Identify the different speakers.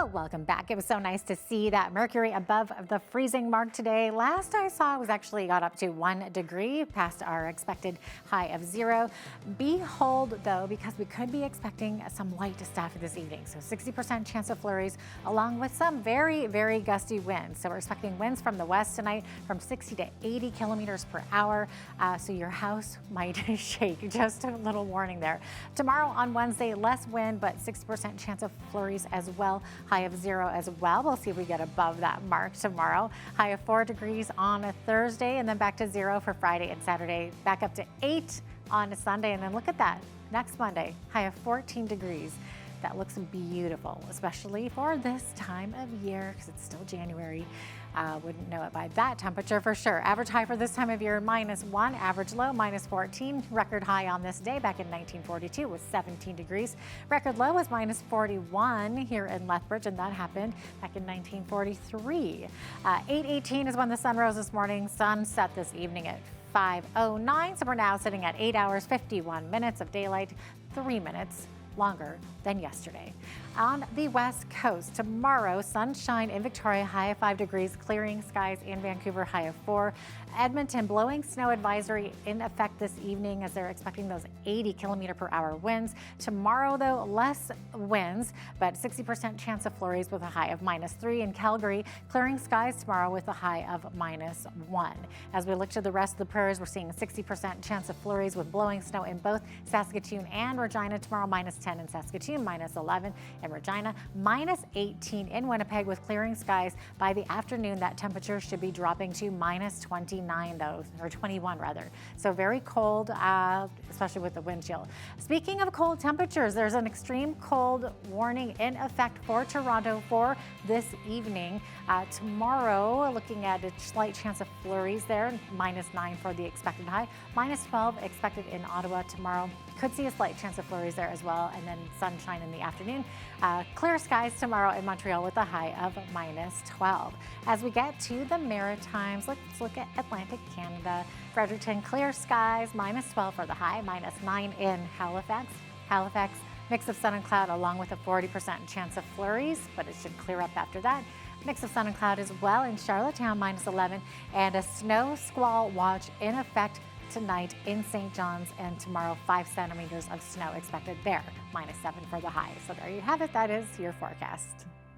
Speaker 1: Well, welcome back. It was so nice to see that mercury above the freezing mark today. Last I saw, it was actually got up to 1 degree past our expected high of 0. Behold, though, because we could be expecting some light stuff this evening. So 60% chance of flurries along with some very, very gusty winds. So we're expecting winds from the west tonight from 60 to 80 kilometers per hour. So your house might shake. Just a little warning there. Tomorrow on Wednesday, less wind, but 60% chance of flurries as well. High of 0 as well. We'll see if we get above that mark tomorrow. High of 4 degrees on a Thursday, and then back to 0 for Friday and Saturday. Back up to 8 on a Sunday, and then look at that. Next Monday, high of 14 degrees. That looks beautiful, especially for this time of year because it's still January. Wouldn't know it by that temperature for sure. Average high for this time of year, -1. Average low, -14. Record high on this day back in 1942 was 17 degrees. Record low was -41 here in Lethbridge, and that happened back in 1943. 8:18 is when the sun rose this morning. Sun set this evening at 5:09. So we're now sitting at 8 hours, 51 minutes of daylight, 3 minutes longer than yesterday. On the west coast, tomorrow, sunshine in Victoria, high of 5 degrees, clearing skies in Vancouver, high of 4. Edmonton, blowing snow advisory in effect this evening as they're expecting those 80 kilometer per hour winds. Tomorrow, though, less winds, but 60% chance of flurries with a high of -3. In Calgary, clearing skies tomorrow with a high of -1. As we look to the rest of the prairies, we're seeing a 60% chance of flurries with blowing snow in both Saskatoon and Regina tomorrow, -10 in Saskatoon, -11 in Regina, -18 in Winnipeg with clearing skies. By the afternoon, that temperature should be dropping to -29 though, or 21 rather. So very cold, especially with the wind chill. Speaking of cold temperatures, there's an extreme cold warning in effect for Toronto for this evening. Tomorrow, looking at a slight chance of flurries there, -9 for the expected high, -12 expected in Ottawa tomorrow. Could see a slight chance of flurries there as well, and then sunshine in the afternoon. Clear skies tomorrow in Montreal with a high of -12. As we get to the Maritimes, let's look at Atlantic Canada. Fredericton, clear skies, -12 for the high, -9 in Halifax. Halifax, mix of sun and cloud along with a 40% chance of flurries, but it should clear up after that. Mix of sun and cloud as well in Charlottetown, -11, and a snow squall watch in effect tonight in St. John's, and tomorrow 5 centimeters of snow expected there, -7 for the high. So there you have it. That is your forecast.